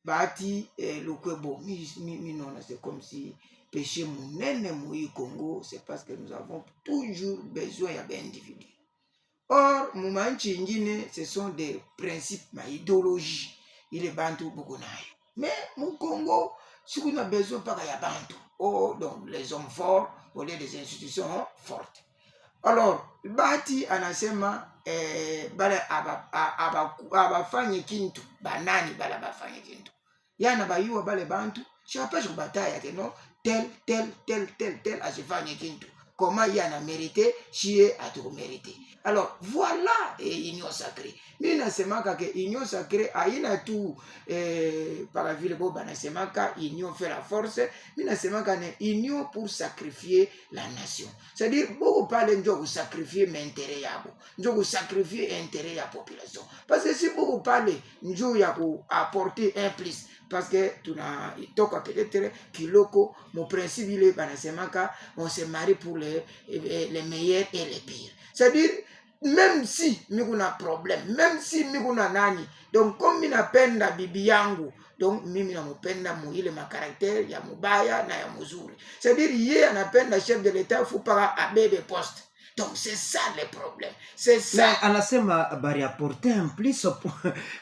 Bati Lukwebo, non, c'est comme si péché mounene mouille Congo, c'est parce que nous avons toujours besoin d'individus. Or, Moumanchi Ngine, ce sont des principes, ma idéologie. Il est bantou beaucoup. Mais mon Congo, si on a besoin, pas qu'il y a bantou. Oh, donc les hommes forts, au lieu des institutions fortes. Alors, Bati anasema bale abafanye kintu banani bale abafanye kintu yana bayuwa bale bantu chapaje kubataya keno tel asifanye kintu comment yana mérité chie atuko mérité. Alors voilà union sacrée. Mimi nasemaka ke union sacrée haina tu par vile bo banasemaka union fait la force. Mimi nasemaka ne union pour sacrifier la nation. C'est-à-dire beaucoup parler njo sacrifier l'intérêt yabo, njo sacrifier l'intérêt de la population. Parce que si beaucoup parler njo ya apporter un plus parce que tu n'as toka peut-être kiloko mon principe il est banasemaka on se marie pour les meilleurs et les pires. C'est-à-dire même si mikuna problème, même si mikuna nani, donc comme minapenda bibi yangu, donc mimi namupenda muile makarakter ya mubaya na ya muzuri. C'est-à-dire yeye anapenda chef de l'État faut pas abebe poste. Donc c'est ça le problème. C'est ça. Mais anasema bari apporter un plus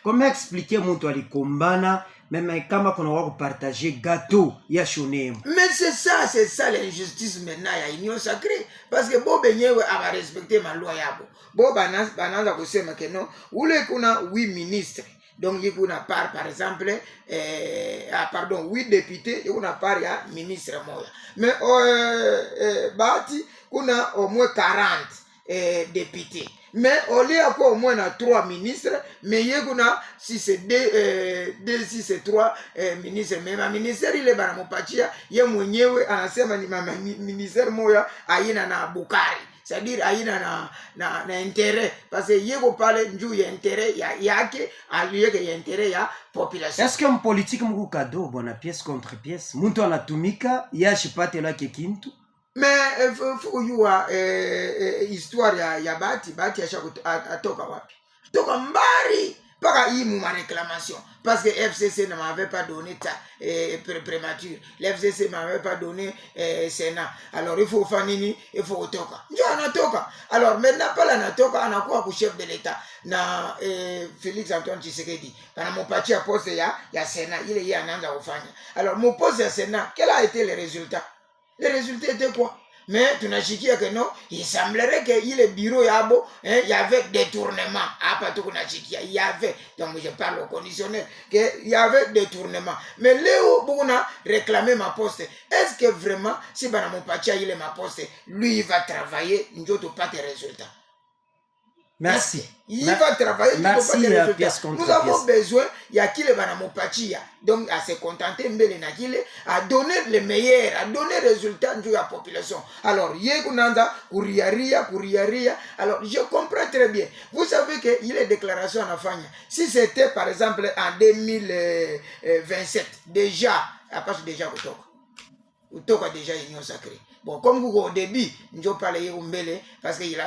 comment expliquer mtu alikombana même kama kuna wako partager gâteau ya shonemo. Mais c'est ça l'injustice maintenant ya union sacrée parce que bo benyewe aba respecter ma loi yabo. Bo bananza kusema que non, ule kuna 8 ministres. Donc il y a par exemple 8 députés, il y a part ya ministre moya. Mais Bati kuna au moins 40 députés. Mais au lieu au moins 3 ministres, mais il y a si c'est 2 si c'est 3 ministres. Mais ma ministère il est banamopatia, il y a mwenyewe anasema ni mama ministère moya ayina na Bukari. C'est-à-dire aina na intérêt parce que yego pale njuu ya intérêt yake aliyeke ya intérêt ya population. Est-ce qu'un politique mko cadeau bona pièce contre pièce mtu anatumika yashipate lake kintu? Mais faut yua histoire ya Bati asha atoka wapi? Toka mbari paka hii mu réclamation parce que FCC ne m'avait pas donné ta prémature. L'FCC m'avait pas donné Sénat. Alors il faut faire nini, il faut toka. Ndio anatoka. Alors maintenant pala anatoka anakuwa ku chef de l'État na Félix Antoine Tshisekedi. Kana mopatia poste ya Sénat, ile yeye anaanza kufanya. Alors mon poste ya Sénat, quel a été le résultat? Le résultat était quoi? Mais tu n'as chiqué que non, il semblerait que le bureau yabo, il y avait détournement. Ah, pas tout qu'on a chiqué, il y avait, donc je parle au conditionnel, qu'il y avait détournement. Mais Léo, on a réclamé ma poste. Est-ce que vraiment, si Banamon Pacha il est ma poste, lui il va travailler, nous n'avons pas de résultats? Merci. Il va travailler. Merci. Nous avons besoin, il y a qui le Banamopatia, donc à se contenter à donner le meilleur, à donner le résultat de la population. Alors, Yegunanda, Kuriaria. Alors, je comprends très bien. Vous savez qu'il y a des déclarations en Afanya. Si c'était par exemple en 2027, déjà, à part déjà au Toka déjà union sacrée. Bon, comme vous au début, nous avons parlé parce qu'il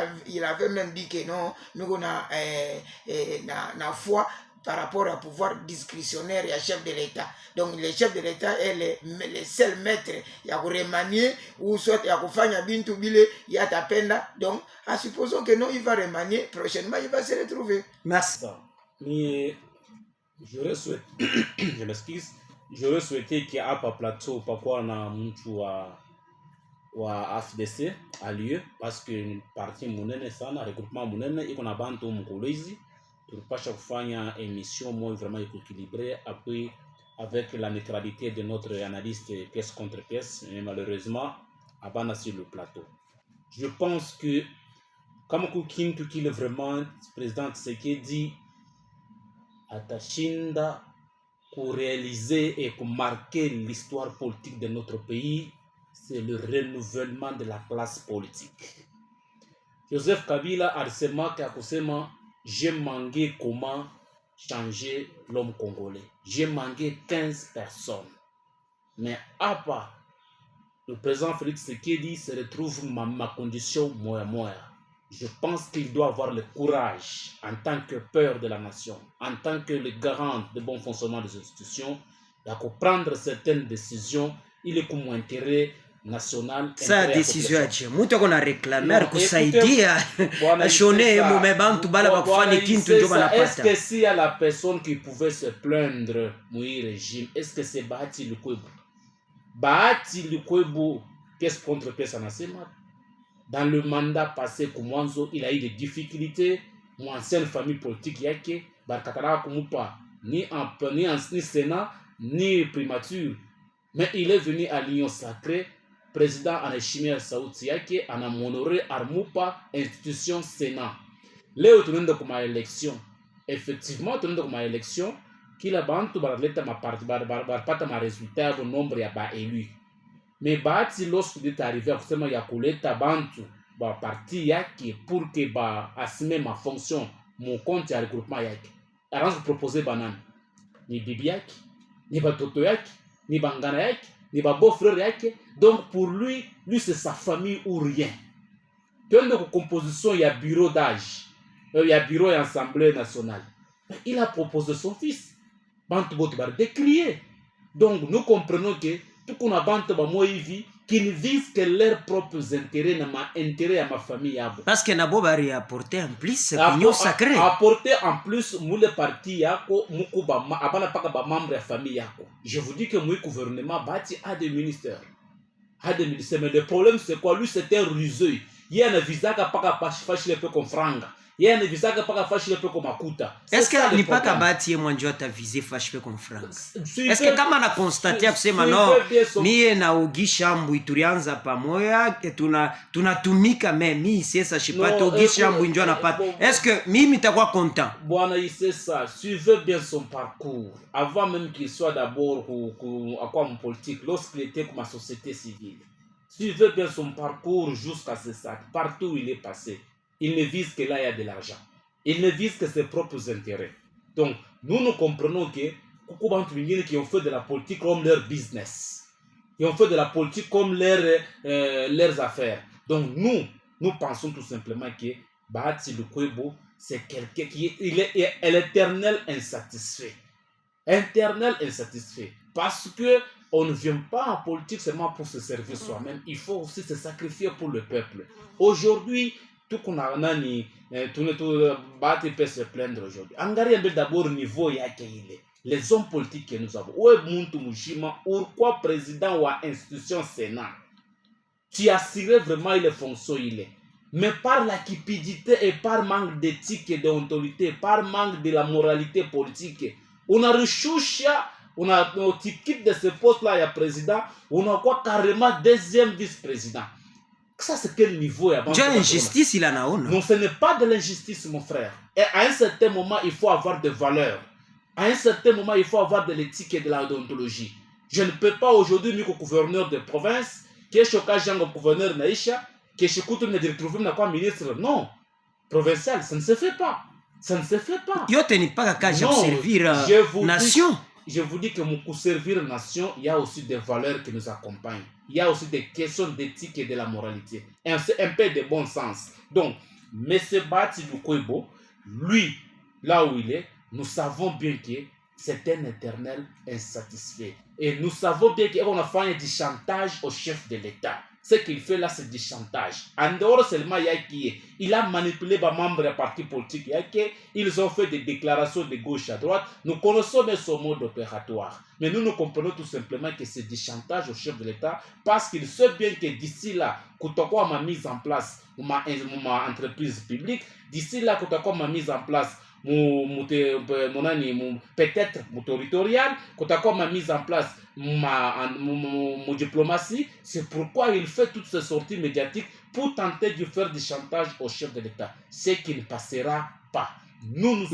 avait même dit que non, nous avons la foi par rapport au pouvoir discrétionnaire et à chef de l'État. Donc le chef de l'État est le seul maître. Il y a remanier ou soit il y a faire bintu bile, il y a tapenda. Donc, en supposant que non, il va remanier, prochainement il va se retrouver. Merci. Mais j'aurais souhaité, je m'excuse, j'aurais souhaité qu'il y ait un plateau par quoi on a mtu wa AFDC a lieu parce que parti munene sana regroupement munene iko na bantu mkolezi tulipasha kufanya émission moi vraiment équilibrée après avec la neutralité de notre analyste pièce contre pièce, mais malheureusement abana sur le plateau. Je pense que comme Kintu qui est vraiment président Tshisekedi atashinda pour réaliser et pour marquer l'histoire politique de notre pays, c'est le renouvellement de la classe politique. Joseph Kabila alisema kusema j'ai manqué comment changer l'homme congolais. J'ai manqué 15 personnes. Mais à part le président Félix Tshisekedi se retrouve ma condition moya. je pense qu'il doit avoir le courage, en tant que père de la nation, en tant que le garant de bon fonctionnement des institutions, de prendre certaines décisions, il est comme intérêt national. Sa décision aje mtu ako na reclamer Non, kusaidia Bwana, ashone c'est ça. mume bantu bala Bwana, bakufanya il kintu sait ndio ça. Est-ce banapata. que s'il y a la personne qui pouvait se plaindre Moïse régime, est-ce que c'est Bahati Lukwebo? Bahati Lukwebo, pièce contre pièce anasema, dans le mandat passé Kumwanzo, il a eu des difficultés. Mon ancienne famille politique yake barakataraka kumupa ni Sénat ni primature, mais il est venu à l'Union sacrée. Président anaheshimia sauti yake, anamuonore armupa institution Sénat. Leo tunaenda kuma election, effectivement tunaenda kuma election, kila bantu baraleta barapata ma resultat ya nombre ya ba élu. Mais Bahati lorsque est arrivé à kusema ya kuleta bantu ba parti yake pour que ba assume ma fonction mon compte ya regroupement yake, arrange proposer banane ni bibi yake ni batoto yake ni bangana yake ni ba beau frère yake. Donc pour lui c'est sa famille ou rien. Tuende ku composition ya bureau d'âge, ya bureau ya assemblée nationale, il a proposé son fils, bantu bote bar décrier. Donc nous comprenons que tout qu'on a bantu ba moi hivi qui ne visent que leurs propres intérêts, na ma intérêt à ma famille yabo, Parce que nabo bari apporter en plus l'union sacrée. apporter en plus moule parti yako mukuba abana paka ba membre ya famille yako. Je vous dis que mon gouvernement Bahati a des ministères, mais le problème c'est quoi? Lui c'est un ruseux. Il a un visa qui pas fâché peu comme franga. Il a un visa qui pas fâché peu comme makuta. Est-ce que ni paka Bahati mwanjo atavize fâché comme franc? Est-ce que kama na constate ya kusema no mie na Ogisha Mbui tulianza pamoja tunatumika mimi sasa shipata Ogisha Mbui ndio anapata. Est-ce que mimi nitakuwa content? Bwana, il sait ça. Suivez bien son parcours. Avant même qu'il soit d'abord en politique, lorsqu'il était comme société civile. Suivez bien son parcours jusqu'à ce stade. Partout où il est passé, il ne vise que là il y a de l'argent. Il ne vise que ses propres intérêts. Donc, nous comprenons que qui ont fait de la politique comme leur business. Ils ont fait de la politique comme leurs affaires. Donc, nous pensons tout simplement que Bahati Lukwebo, c'est quelqu'un qui est l'éternel insatisfait. Éternel insatisfait. Parce que on ne vient pas en politique seulement pour se servir soi-même. Il faut aussi se sacrifier pour le peuple. Aujourd'hui, tout qu'on a nani, tout Bahati peut se plaindre aujourd'hui. Angari d'abord au niveau yake ile. Les hommes politiques que nous avons. Où est Muntu Mushima? Pourquoi président ou institution Sénat? Tu assurais vraiment les fonctions il est. Mais par la cupidité et par manque d'éthique et d'autorité, par manque de la moralité politique, on a recherché, on a quitte de ce poste-là, il y a président, on a quoi carrément deuxième vice-président. Ça, c'est quel niveau? Déjà, l'injustice, il en a une. Non, ce n'est pas de l'injustice, mon frère. Et à un certain moment, il faut avoir des valeurs. À un certain moment, il faut avoir de l'éthique et de la déontologie. Je ne peux pas aujourd'hui, me gouverneur de province, qui est choqué, gouverneur Naïcha, qui est choqué, me retrouver comme ministre. Non. Provincial, ça ne se fait pas. Ça ne se fait pas. Yo t'es pas qu'à servir nation. Je vous dis que pour servir nation, il y a aussi des valeurs qui nous accompagnent. Il y a aussi des questions d'éthique et de la moralité. Un peu de bon sens. Donc, M. Bahati Lukwebo, lui, là où il est, nous savons bien que c'est un éternel insatisfait. Et nous savons bien qu'on a fait du chantage au chef de l'État. Ce qu'il fait là, c'est du chantage. En dehors seulement, il a manipulé les membres des partis politiques. Ils ont fait des déclarations de gauche à droite. Nous connaissons bien son mode opératoire. Mais nous comprenons tout simplement que c'est du chantage au chef de l'État parce qu'il sait bien que d'ici là, quand on a mis en place ma entreprise publique, d'ici là, quand on a mis en place peut-être mon territorial, quand on a mis en place mon diplomatie, c'est pourquoi il fait toutes ces sorties médiatiques pour tenter de faire du chantage au chef de l'État, ce qui ne passera pas. Nous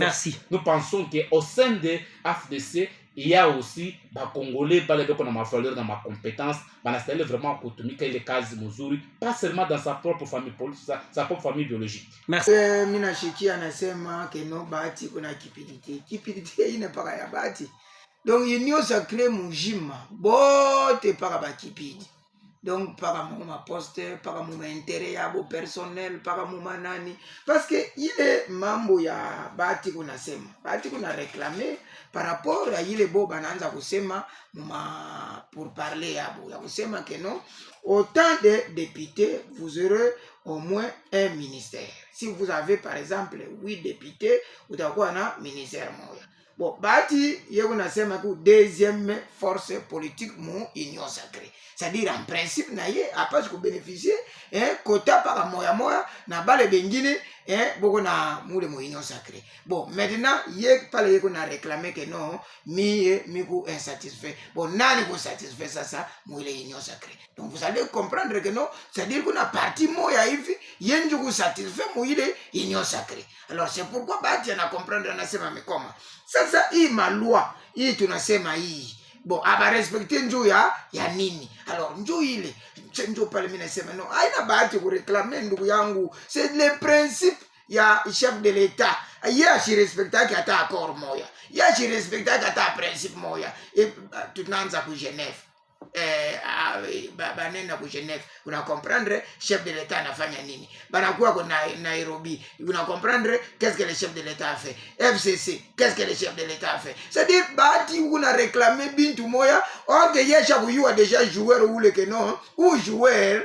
pensons qu'au sein de l'AFDC, il y a aussi des Congolais, qui ont ma valeur, dans ma compétence, qui vraiment les cases Muzuri, pas seulement dans sa propre famille politique, sa propre famille biologique. Merci. Mina Shiki anasema que non Bahati kuna kipidité. Kipidité il n'est pas ya Bahati. Donc union sacrée mujima bote para ba kipidi. donc paka muma poste, paka muma intérêt yabo personnel, paka muma nani, parce que ile mambo ya bati kunasema, bati kuna réclamer par rapport à ile bo bananza kusema muma pour parler yabo, ya kusema que non, autant de députés, vous aurez au moins un ministère. Si vous avez par exemple 8 députés, utakuwa na ministère moja. Bon, bati yeko nasema ku deuxième force politique mu union sacrée. C'est-à-dire en principe na ye apashe ku bénéficier quota par moya na bale bengine boko na mule mu union sacrée. Bon, maintenant ye pale yeko na réclamer que non mi ku insatisfait. Bon, nani ku satisfait ça mu ile union sacrée. Donc vous allez comprendre que non, c'est-à-dire qu'on a parti moya hivi yenju ku satisfait mu ile union sacrée. Alors c'est pourquoi bati ana comprendre anasema mekoma. Sasa hii malua hii tunasema hii bon aba respecter njoo ya nini. Alors njoo ile njoo pale mimi nasema no haina bahati ku réclamer ndugu yangu, c'est le principe ya chef de l'état ya shi respecta hata accord moya, ya shi respecta hata principe moya. Et tunaanza ku Genève banenda ku Genève, una comprendre chef de l'état anafanya nini, banakuwa kwa Nairobi, una comprendre qu'est-ce que le chef de l'état a fait, FCC qu'est-ce que le chef de l'état a fait. C'est-à-dire bati una réclamer bintu moya or que yesha kuyua déjà joueur ule que non ou joueur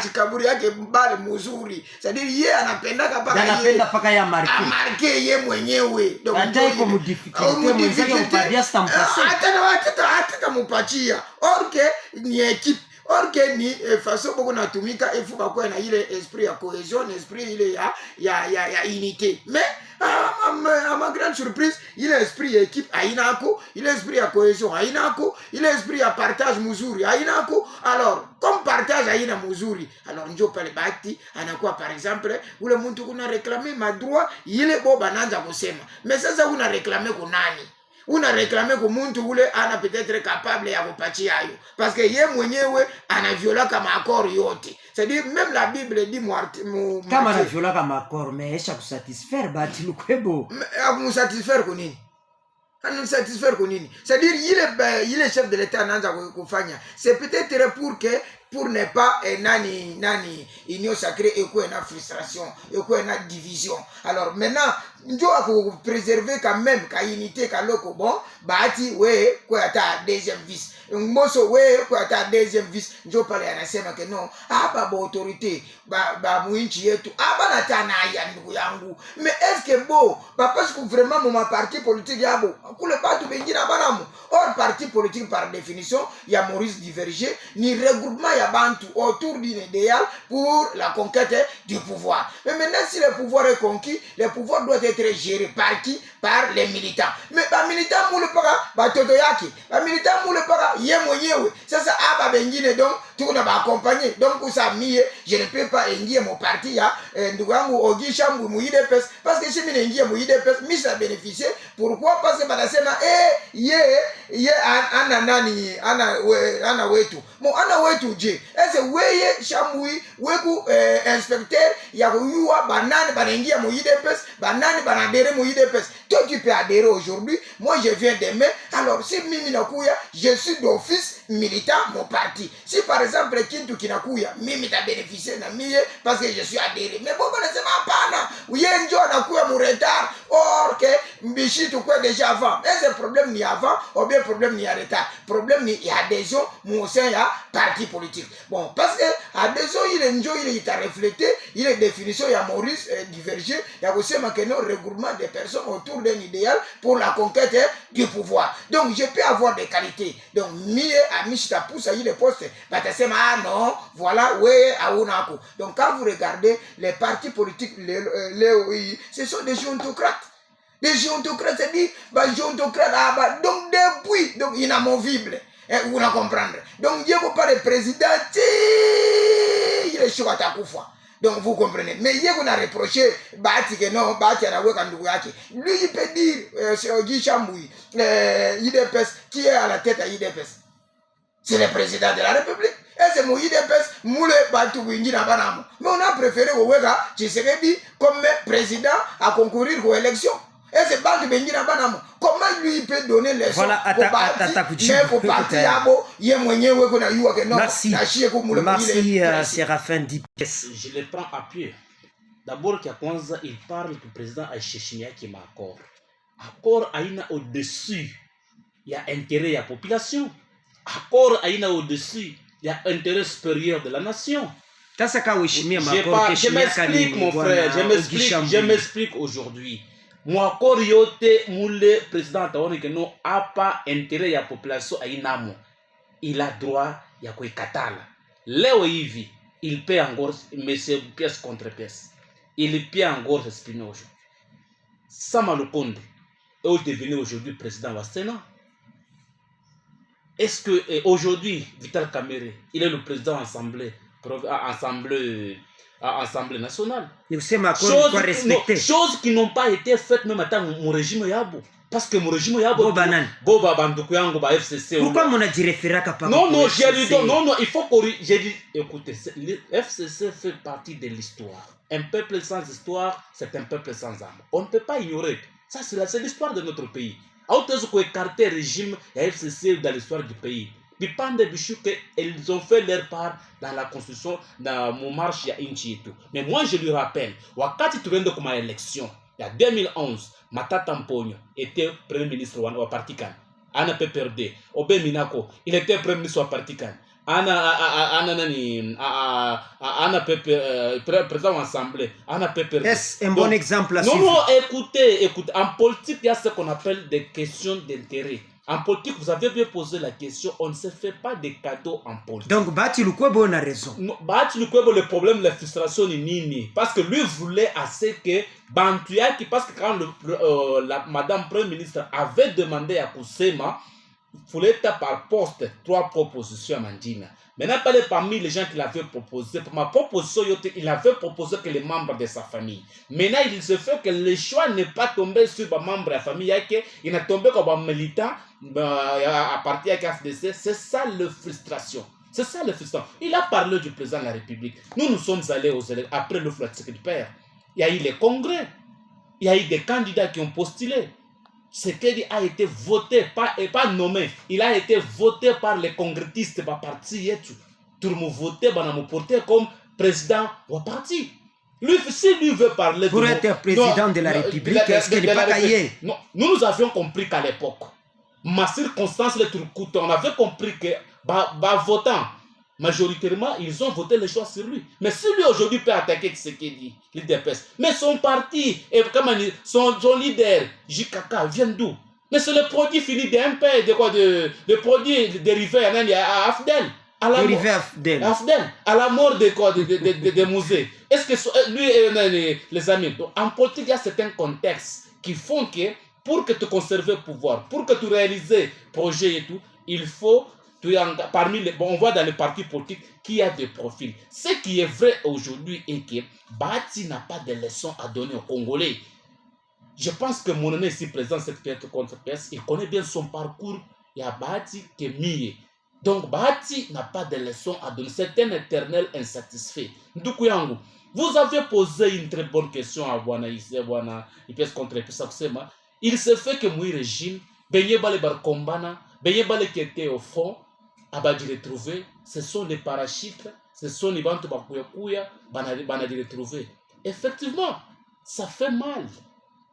chikaburi yake mbali mzuri. C'est-à-dire ye anapendaka paka ya marke ye mwenyewe, donc hata iko modification mwenzake upadia stampase hata mupatia or que ni équipe, or que ni façon beaucoup natumika il faut bakwe na ile esprit ya cohésion, esprit ile ya unité. Mais à ma grande surprise, il est esprit équipe aïnako, il est esprit à cohésion aïnako, il est esprit à partage muzuri aïnako. Alors comme partage aïna muzuri, alors njo pale bati anakuwa par exemple ule muntu kuna réclamer ma droit ile bo bananza kusema. Mais sasa una réclamer kunani? Una réclamer kwa muntu ule ana peut-être capable ya kupatia hayo, parce que ye mwenyewe ana viola kama accord yote. C'est-à-dire même la Bible dit kama ana viola kama accord mais esha kusatisfaire bati lukwebo mu satisfaire kwa nini? Ana satisfaire kwa nini? C'est-à-dire il est chef de l'état anaanza kufanya, c'est peut-être pour ne pas nani union sacrée et quoi na frustration et quoi na division. Alors maintenant njo ako préserver quand même ka unité ka loko bon bati we kwa ata deuxième vice moso we kwa ata deuxième vice njo pale anasema que non hapa ba autorité ba muinchi yetu hapa natana ya ndugu yangu. Mais est-ce que bon parce que vraiment mon parti politique yabo kule batu bengina banamu or parti politique par définition ya Maurice Diverger ni regroupement ya bantu autour d'un idéal pour la conquête du pouvoir. Mais maintenant si le pouvoir est conquis, le pouvoir doit être géré par qui? Par les militants. Mais ba militant moule para toto yake, ba militant moule para ye mwenyewe. Sasa aba bengine donc tuna ba accompagner. Donc usa mie je ne peux pas ingie mon parti ya ndugu yangu Ogisha mu IDPS parce que si mimi ingie mu IDPS mimi ça bénéficier. Pourquoi? Parce que banasema ye ana nani ana wetu. Mo ana wetu je. Ese weye shamui weku inspecteur ya kuyua banane banaingia mu IDPS, banane banadere mu IDPS. Toi tu peux adhérer aujourd'hui, moi je viens demain. Alors si mimi nakuya, je suis d'office militant mon parti. Si par exemple Kintu kinakuya, mimi ta bénéficier na mie parce que je suis adhéré. Mais bon banasema hapana, uyenjo anakuya mu retard or que mbishi tu quoi déjà avant. Est-ce que problème ni avant ou bien problème ni à retard? Problème ni y a adhésion mu sein ya parti politique. Bon parce que adhésion il est à refléter, il est définition ya Maurice Diverger, ya kusema que non regroupement des personnes autour d'un idéal pour la conquête du pouvoir. Donc je peux avoir des qualités. Donc mie amishita poussa il poste batasema ah non voilà ouais aunako. Donc quand vous regardez les partis politiques les ce sont des géontocrates. Des géontocrates, c'est-à-dire géontocrates donc depuis donc inamovible. Vous la comprendre. Donc Dieu pas le président il est chaud à ta koufa. Donc vous comprenez. Mais il y a reproché Bati que non, Bati a la kandugu yake. Lui il peut dire c'est Ogi Chamboui, IDPS qui est à la tête à IDPS. C'est le président de la République. Et c'est mon IDPS moule Batu Wingi na banamo. Mais on a préféré Owega Tshisekedi comme président à concourir aux élections. Et c'est pas que Benjina Banamo. Comment lui peut donner les sons voilà, pour partir Yabo, Yemwenyewe qu'on a eu que non. Merci, Séraphin Dipes. Je le prends à pied. D'abord, il parle que le président a cherché qui m'a accord. Accord aina au-dessus, il y a intérêt à la population. Accord aina au-dessus, il y a intérêt supérieur de la nation. Je m'explique, mon frère, je m'explique aujourd'hui. Moi, accord yote moule président taone que non a pas intérêt à la population aina. Il a droit ya kuikatala. Leo hivi, il paie encore, mais c'est pièce contre pièce. Il paie encore Spino aujourd'hui. Sama Lukonde est devenu aujourd'hui président du Sénat. Est-ce que aujourd'hui, Vital Kamerhe, il est le président de l'Assemblée nationale? Choses qui n'ont pas été faites même à mon régime Yabo. Parce que mon régime Yabo. Boba Banduku Yango ba FCC. Pourquoi mon a dit référé à Non, non, il faut corriger. J'ai dit, écoutez, le FCC fait partie de l'histoire. Un peuple sans histoire, c'est un peuple sans âme. On ne peut pas ignorer. Ça, c'est l'histoire de notre pays. Autres qui ont écarté le régime et FCC dans l'histoire du pays. Puis pendant des bichous qu'ils ont fait leur part dans la constitution, dans mon marche, il y a Inchi et tout. Mais moi, je lui rappelle, wakati tu viens de comme élection, il y a 2011, Matata Mponyo était premier ministre au parti Kan. Ana PPRD, Obe Minako, il était premier ministre au parti Kan. Ana président de l'Assemblée, Ana PPRD. Est-ce un bon exemple à suivre? Non, écoutez, en politique, il y a ce qu'on appelle des questions d'intérêt. En politique, vous avez bien posé la question, on ne se fait pas des cadeaux en politique. Donc, Bati Lukwebo a raison. Bati Lukwebo, le problème, la frustration n'est ni. Parce que lui voulait assez que Bantouya, parce que quand Madame Premier ministre avait demandé à Kusema, il voulait par poste 3 propositions à Mandina. Maintenant, parmi les gens qu'il avait proposé, pour ma proposition, il avait proposé que les membres de sa famille. Maintenant, il se fait que le choix n'est pas tombé sur les membres de la famille, il est tombé comme un militant à partir de la FDC. C'est ça la frustration. C'est ça la frustration. Il a parlé du président de la République. Nous sommes allés aux élections après le flatique du père. Il y a eu les congrès. Il y a eu des candidats qui ont postulé. Ce qu'il a été voté, pas nommé, il a été voté par les congressistes de parti et tout le monde voté, me porter comme président du parti. Lui, si lui veut parler pour être président de la République, est-ce qu'il n'est pas caillé? Non, nous avions compris qu'à l'époque, ma circonstance, on avait compris que votant, majoritairement, ils ont voté le choix sur lui. Mais si lui aujourd'hui peut attaquer ce qu'il dit, il dépasse. Mais son parti, et son leader, JKK, vient d'où? Mais c'est le produit fini d'un MP, le produit dérivé à Afdel. À la mort de Mouzé. Est-ce que lui et les amis, donc, en politique, il y a certains contextes qui font que pour que tu conserves le pouvoir, pour que tu réalises projet et tout, il faut on voit dans les partis politiques qu'il y a des profils. Ce qui est vrai aujourd'hui est que Bati n'a pas de leçons à donner aux Congolais. Je pense que mon ici présent cette pièce contre pièce, il connaît bien son parcours. Il y a Bati qui est mis. Donc Bati n'a pas de leçons à donner. C'est un éternel insatisfait. Ndukuyangu, vous avez posé une très bonne question à Wana pièce contre pièce. Il se fait que mon régime, Benye Bale Barkombana, Benye Bale qui était au fond, Abadi retrouvé, ce sont les parachites, ce sont les bantes Bakuyakuya, Banadi retrouvé. Effectivement, ça fait mal.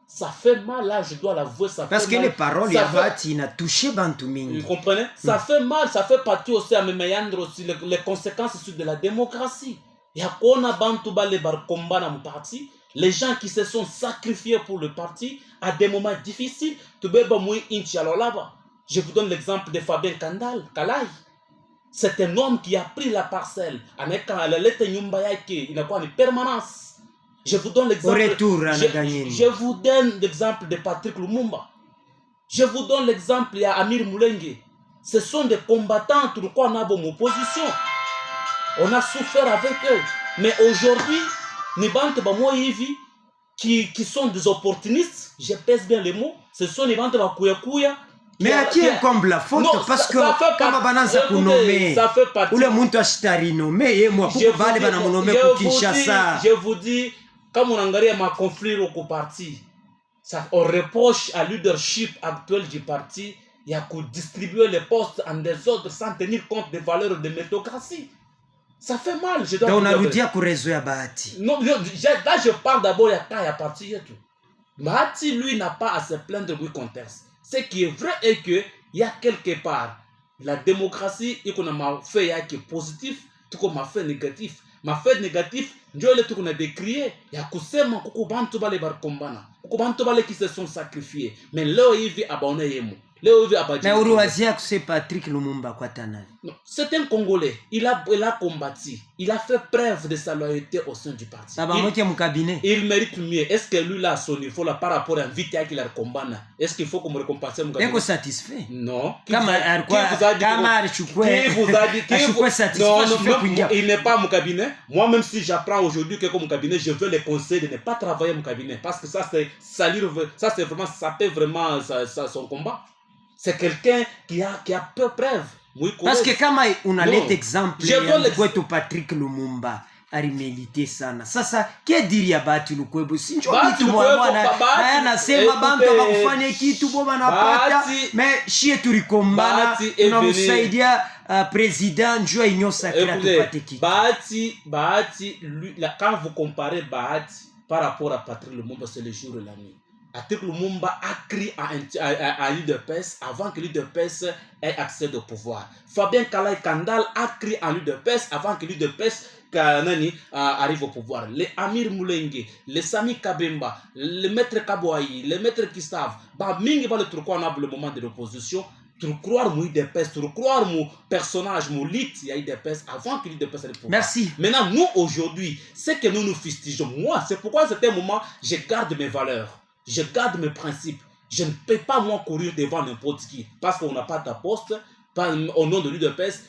Ça fait mal, là, je dois l'avouer, ça fait mal. Parce que les paroles, il a touché Bantouming. Vous comprenez? Ça fait mal, ça fait partie aussi à Memayandre aussi, les conséquences de la démocratie. Il y a qu'on a Bantouba les Barkomba dans mon parti, les gens qui se sont sacrifiés pour le parti à des moments difficiles, tu peux pas mourir inchi alors là-bas. Je vous donne l'exemple de Fabien Kalai. C'est un homme qui a pris la parcelle. Il n'a pas une permanence. Je vous donne l'exemple. Je vous donne l'exemple de Patrick Lumumba. Je vous donne l'exemple d'Amir Moulengue. Ce sont des combattants pour quoi on a une opposition. On a souffert avec eux. Mais aujourd'hui, les bandes qui sont des opportunistes, je pèse bien les mots, ce sont les bandes de Kouya. Mais à qui incombe la faute? Non, parce que kama bananza kunomé ou le muntu ashitari nommé moi pour vale bana nommé pour Kinshasa. Je vous dis, comme on angalia ma conflit au parti, on reproche à leadership actuel du parti, il y a qu'à distribuer les postes en désordre sans tenir compte des valeurs de méritocratie. Ça fait mal. Donc on a dit à réseau ya Bahati. Non, là je parle d'abord il y a parti et tout. Bahati, lui, n'a pas à se plaindre du contexte. Ce qui est vrai est que il y a quelque part la démocratie, il y a fait qui est positif, tout comme fait négatif. Ma fait négatif, Dieu le tout qu'on a décrié. Il y a kusema kukubantu bale barkombana, kukubantu bale qui se sont sacrifiés. Mais là il vit abonné yemo. Mais Uruwazia c'est Patrick Lumumba kwa tanali. C'est un Congolais. Il a combattu. Il a fait preuve de sa loyauté au sein du parti. Il mérite mieux. Est-ce que lui là à son niveau là par rapport à Vita qu'il a combat? Est-ce qu'il faut qu'on me récompense? Est-ce que satisfait? Non. Qui vous a dit non, il n'est pas mon cabinet. Moi même si j'apprends aujourd'hui que mon cabinet, je veux les conseils de ne pas travailler mon cabinet parce que ça c'est vraiment ça peut vraiment son combat. C'est quelqu'un qui a peu preuve. Parce que kama unaleta exemple ya kwetu Patrick Lumumba alimilite sana. Sasa ke diri ya Bahati Lukwebo sinjo kitu bwana na anasema bantu bakufanya kitu boba napata mais shie tulikombana tunamsaidia président njoo Union Sacrée tupate kitu. Bahati lui quand vous comparez Bahati par rapport à Patrick Lumumba, c'est le jour et la nuit. Patrick Lumumba a crié à l'UDPS avant que l'UDPS ait accès au pouvoir. Fabien Kalai Kandal a crié à l'UDPS avant que l'UDPS arrive au pouvoir. Les Amir Moulenge, les Sami Kabemba, le maître Kabouaï, le maître Kistav, Mingi va le truc on a le moment de l'opposition. Tu croire mon UDPS, tu croire mon personnage, mon lit, il y a UDPS avant que l'UDPS ait le pouvoir. Merci. Maintenant, nous aujourd'hui, c'est que nous nous fustigeons. Moi, c'est pourquoi à certains moments, je garde mes valeurs. Je garde mes principes. Je ne peux pas moi courir devant n'importe qui parce qu'on n'a pas de poste, pas au nom de l'UDPS.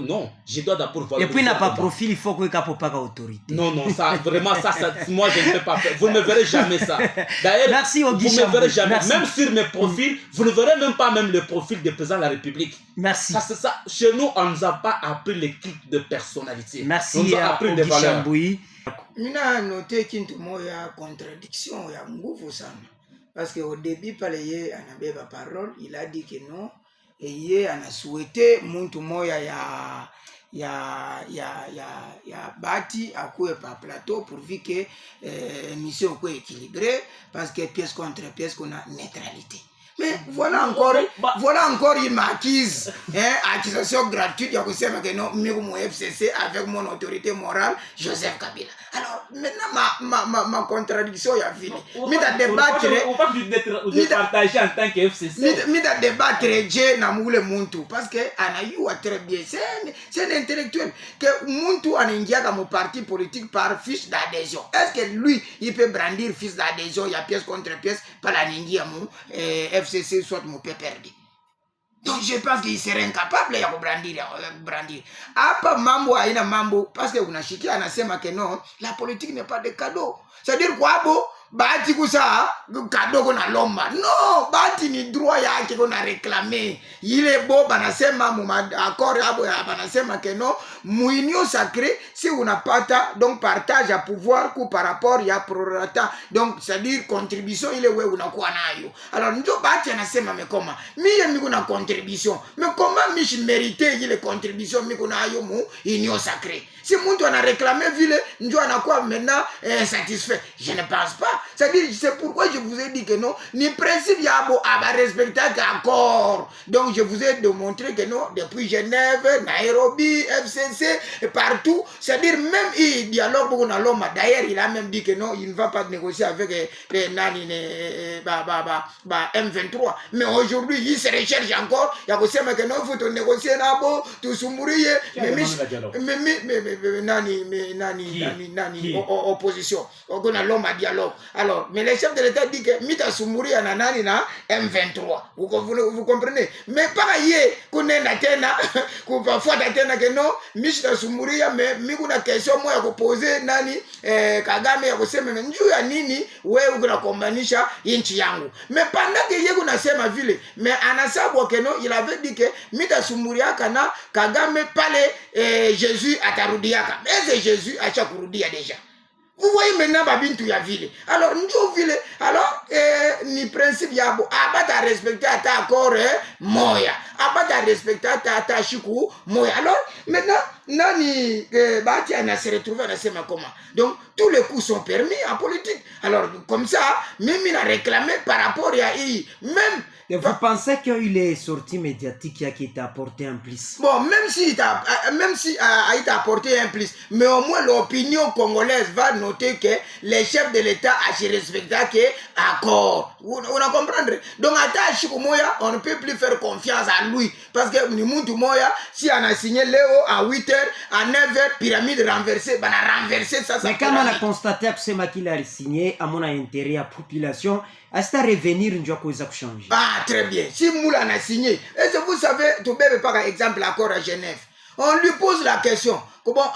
Non, je dois d'abord voir. Et puis il n'a pas profil, il faut qu'il n'y ait pas autorité. Non, ça vraiment ça, moi je ne peux pas faire. Vous ne me verrez jamais ça. D'ailleurs, merci, vous ne me verrez jamais. Merci. Même sur mes profils, vous ne verrez même pas même le profil du président de la République. Merci. Ça c'est ça. Chez nous, on ne nous a pas appris les clics de personnalité. Merci. On nous a appris des valeurs. Mina noté kintu moya contradiction ya nguvu sana parce que au début pale ye anabeba parole il a dit que non et ye ana souhaité muntu moya ya Bahati akuwe pa plateau pourvu que émission soit équilibrée parce que pièce contre pièce qu'on a neutralité. Mais voilà encore une acquise, accusation gratuite, il y a que non, mon FCC avec mon autorité morale, Joseph Kabila. Alors, maintenant, ma contradiction est finie. Mais dans débattre, partager en tant que FCC. Mais dans débattre, Dieu n'a moulé Muntu, parce que Anayu a très bien, c'est un intellectuel, que Muntu a indiqué comme parti politique par fiche d'adhésion. Est-ce que lui, il peut brandir fiche d'adhésion, il y a pièce contre pièce, par la Ningia FCC soit mon père perdu. Donc je pense qu'il serait incapable de brandir. Apa mambo haina mambo parce que unashikia anasema que non, la politique n'est pas de cadeau. C'est-à-dire quoi bo Bahati kusa cadeau qu'on a lomba. Non, Bahati ni droit yake qu'on a réclamé. Il est beau banasema mu accord abo ya banasema que non, mu union sacrée si unapata donc partage à pouvoir ku par rapport ya prorata. Donc c'est-à-dire contribution ile wewe unakuwa nayo. Alors ndio Bahati anasema mekoma. Mimi niko na contribution. Mais comment je mérite ile contribution miko nayo mu union sacrée? Si muntu ana réclamé vile ndio anakuwa maintenant insatisfait. Je ne pense pas. C'est-à-dire, c'est pourquoi je vous ai dit que non, ni principe yabo à respecter d'accord. Donc je vous ai démontré que non, depuis Genève, Nairobi, FCC, et partout, c'est-à-dire même il dialogue beaucoup dans l'homme. D'ailleurs, il a même dit que non, il ne va pas négocier avec les nani M23. Mais aujourd'hui, il se recherche encore. Il y a que non, il faut négocier là-bas, tout soumourir. Mais nani opposition. On a l'homme à dialogue. Alors, mais le chef de l'État dit que Mita Soumouri a nanani na M23. Vous comprenez? Mais pareil, qu'on est natena, qu'on parfois natena que non, Mita Soumouri mais mikuna question moi à poser nani Kagame ya kusema njuu ya nini wewe kuna kombanisha inchi yangu. Mais pendant que yeye kuna sema vile, mais anasabu que non, il avait dit que Mita Soumouri akana Kagame pale Jésus atarudiaka. Mais c'est Jésus acha kurudia déjà. Vous voyez maintenant Babintu ya ville. Alors, nous ville, alors, ni principe yabo, abata respecter ta accord moya. Abata respecter ta chikou moya. Alors, maintenant, nani bati ana se retrouver à sema comment. Donc, tous les coups sont permis en politique. Alors, comme ça, même il a réclamé par rapport à même. Et vous pensez qu'il est sorti médiatique qui t'a apporté un plus? Bon, même si il t'a apporté un plus, mais au moins l'opinion congolaise va noter que les chefs de l'État a respecté l'accord. Vous comprenez? Donc, à Chikomoya, on ne peut plus faire confiance à lui. Parce que Nimuntu Moya, si on a signé Léo à 8h, à 9h, pyramide renversée, on a renversé ça. Mais quand on a constaté que c'est moi qui l'a signé, à mon intérêt, à la population, à ce revenir, on doit changer. Ah, très bien. Si Moula a signé, et vous savez, tout le monde, par exemple, l'accord à Genève. On lui pose la question. Comment,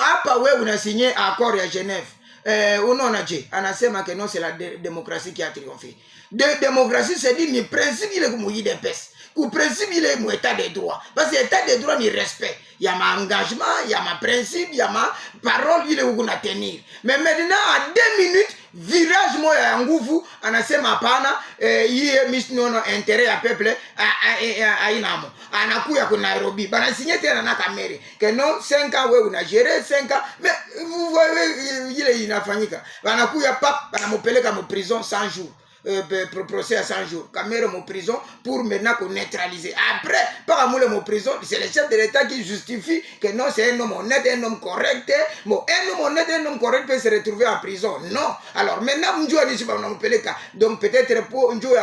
on a signé l'accord à Genève? On a dit, on a dit que non, c'est la démocratie qui a triomphé. De démocratie, c'est dit, ni principe, il est comme il est pèse. Le principe, il est mon état de droit. Parce que l'état de droit, il respect. Il y a ma engagement, il y a ma principe, il y a ma parole, il est où on a tenir. Mais maintenant, à 2 minutes, virage moi à nguvu, anasema pana, il mis non intérêt à peuple à inamo. Anakuya ku Nairobi, bana signé tena na kamere. Que non 5 ans ouais on a géré 5 ans, mais vous voyez il est inafanyika. Banakuya pap bana mopeleka mo prison 100 jours. Procès à 100 jours. Caméra mon prison pour maintenant qu'on neutraliser. Après, par amour mon prison, c'est le chef de l'État qui justifie que non, c'est un homme honnête, un homme correct. Bon, un homme honnête, un homme correct peut se retrouver en prison. Non. Alors maintenant, donc peut-être pour un jour,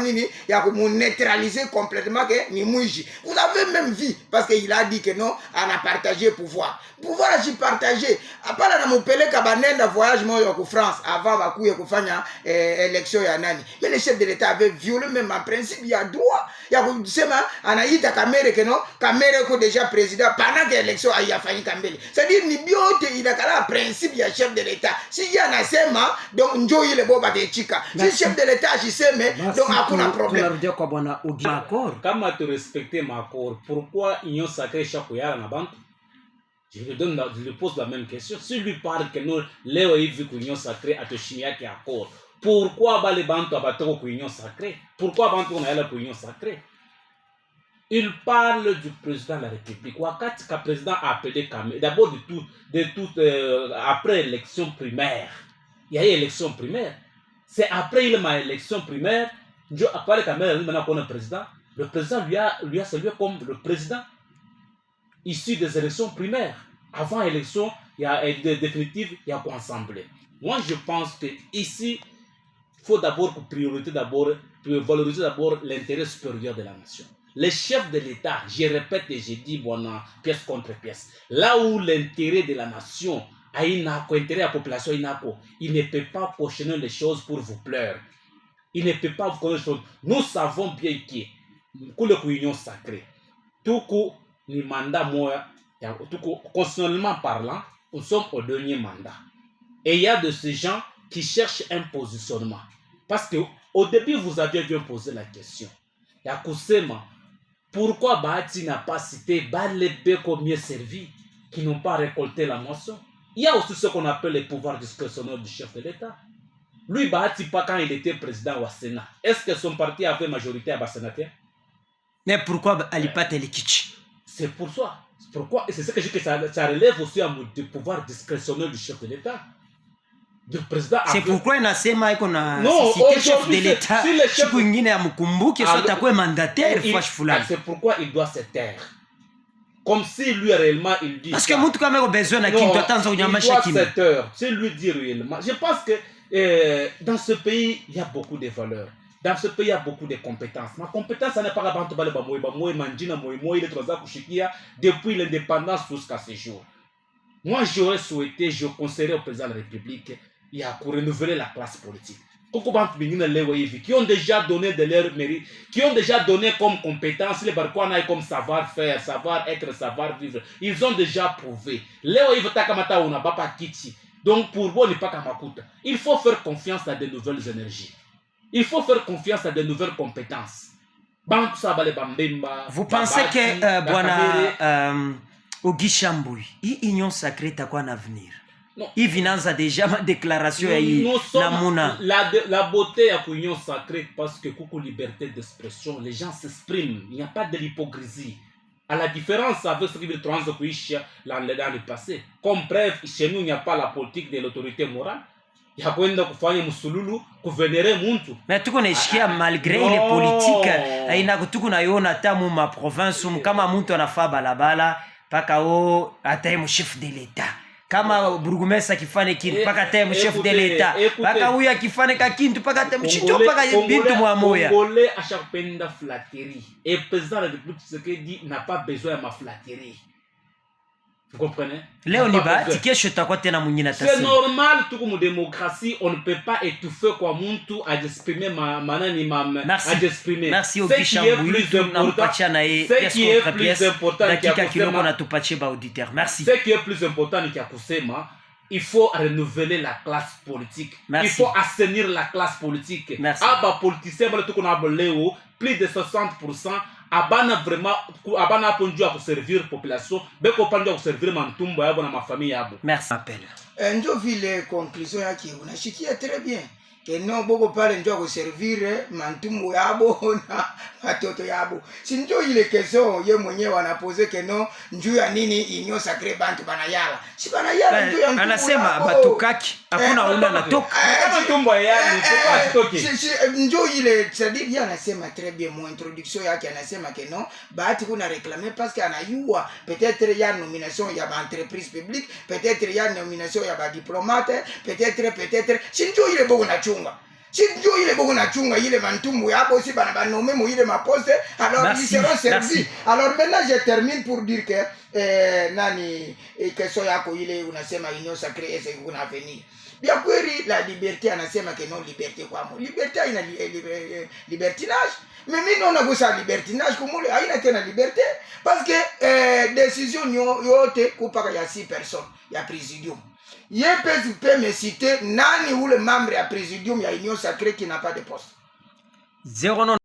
il y a neutraliser complètement que ni mouiji. Vous avez même vu, parce qu'il a dit que non, on a partagé pouvoir. Pouvoir j'ai partagé. Après, on a mon pelé kabanenda voyage moi en France avant bakuye kufanya élection ya nani. Mais le chef de l'État avait violé même en principe, il y a droit. Il y a kusema anaita kamere que non, kamere ko déjà président pendant que l'élection a failli kambele. C'est-à-dire ni biote il a kala principe il y a chef de l'État. Si il y a nasema donc njo ile boba de chika. Si chef de l'État j'seme donc hakuna problème. Kama tu respecter ma accord, pourquoi union sacrée chakoyala na bantu? Je lui pose la même question. Si lui parle que nous, Léo est vu qu'union sacrée a te chimia qui accord. Pourquoi les bantu abattent qu'union sacrée? Pourquoi bantu on a la union sacrée? Il parle du président de la République. Wakati ka président a appelé Kamé. D'abord après l'élection primaire. Il y a eu élection primaire. C'est après il m'a élection primaire. Je appelle Kamé maintenant qu'on est président. Le président lui a salué comme le président issu des élections primaires. Avant l'élection, il y a définitive, il y a quoi assemblée. Moi, je pense que ici, il faut d'abord valoriser d'abord l'intérêt supérieur de la nation. Les chefs de l'État, je répète et je dis, bon, pièce contre pièce, là où l'intérêt de la nation a l'intérêt de la population, il ne peut pas cautionner les choses pour vous plaire. Il ne peut pas vous connaître les choses. Nous savons bien que l'union sacrée, tout coup, ni mandat moi, constitutionnellement parlant, nous sommes au dernier mandat. Et il y a de ces gens qui cherchent un positionnement. Parce qu'au début, vous aviez bien posé la question. Il y a Koussema, pourquoi Bahati n'a pas cité Balébeko mieux servi, qui n'ont pas récolté la moisson? Il y a aussi ce qu'on appelle les pouvoirs discrétionnaires du chef de l'État. Lui, Bahati, pas quand il était président au Sénat, est-ce que son parti avait majorité à Bassénaté? Mais pourquoi Alipat et Kitsch? C'est pour ça. Pourquoi? Et c'est ce que je dis que ça relève aussi du pouvoir discrétionnaire du chef de l'État. Du président. C'est pourquoi il a cité chef de l'État. Si le chef c'est pourquoi il doit se taire. Comme si lui réellement il dit. Parce que nous quand même besoin de qui doit se taire. Si lui dit réellement. Je pense que dans ce pays il y a beaucoup de valeurs. Dans ce pays, il y a beaucoup de compétences. Ma compétence, ça n'est pas la depuis l'indépendance jusqu'à ce jour. Moi, j'aurais souhaité, je conseillerais au président de la République, il y a pour renouveler la classe politique. Qui ont déjà donné de leur mérite, qui ont déjà donné comme compétence, les Barkouana comme savoir-faire, savoir-être, savoir-vivre. Ils ont déjà prouvé. Donc, pour vous, n'est pas Kamakuta. Il faut faire confiance à de nouvelles énergies. Il faut faire confiance à de nouvelles compétences. Vous pensez que Bwana Ogi Chamboui, l'union sacrée a quoi un avenir? hivi naanza deja ma déclaration ya hii namuna la beauté ya union sacrée parce que kuku liberté d'expression, les gens s'expriment, il n'y a pas de l'hypocrisie. À la différence avec ce qui veut trans dans le passé. Comme preuve, chez nous, il n'y a pas la politique de l'autorité morale. Il y a kwenda kufanya msululu kuvenere muntu. Mais tuko naishikia malgré ile politique aina tuko naiona hata mu ma province kama muntu anafaa balabala paka hata mu chef de l'état. Kama burgomestre akifanya kitu paka hata mu chef de l'état. Paka huyu akifanya kakintu paka hata mchicho paka bintu mwa moya. Congolais ashapenda flatterie. Et président de la République Tshisekedi n'a pas besoin de ma flatterie. Vous comprenez? Leo ni bahati, kesho tutakuwa tena mwingine atasema. C'est normal, tout comme démocratie, on ne peut pas étouffer quoi muntu à exprimer à exprimer. Merci Ogisha Mbuyu, tunampatia na yeye pièce contre pièce. Dakika kidogo na tupatie ba auditeur. Merci. Ce qui est plus important ni kia kusema, il faut renouveler la classe politique. Merci. Il faut assainir la classe politique. Merci. Aba politicien bale tuko na leo, plus de 60% abana vraiment abana pondu à servir population beko pandu à servir mantumbo yabo na mafamille yabo. Merci appel. Ndio vile conclusion yake unashikia très bien que non boko pale ndio ko servir mantumbo yabo na watoto yabo. Si ndio ile question ye mwenyewe anapoze que non njuu ya nini union sacrée bantu banayala. Si banayala ndio ya mtumbo. Anasema batukaki hakuna una natoka. Kama tumbo yani tupa toki. Si ndio ile c'est-à-dire il anasema très bien mon introduction yake anasema que non bahati kuna réclamer parce que anayua peut-être il y a nomination ya ba entreprise publique, peut-être il y a nomination ya ba diplomate, peut-être si ndio ile boko na si ndio ile boko na chunga ile mantumbu yabo si bana banome mo ile maposte alors ils seront servis. Alors maintenant je termine pour dire que nani question yako ile unasema union sacrée est kuna avenir. Bien kweli la liberté anasema que non liberté kwa mo. Liberté ina libertinage. Mais mimi naona kusa libertinage kumule haina tena liberté parce que décision yote kupaka ya 6 personnes ya présidium. Yé peut me citer nani ou le membre à présidium ya union sacrée qui n'a pas de poste. 09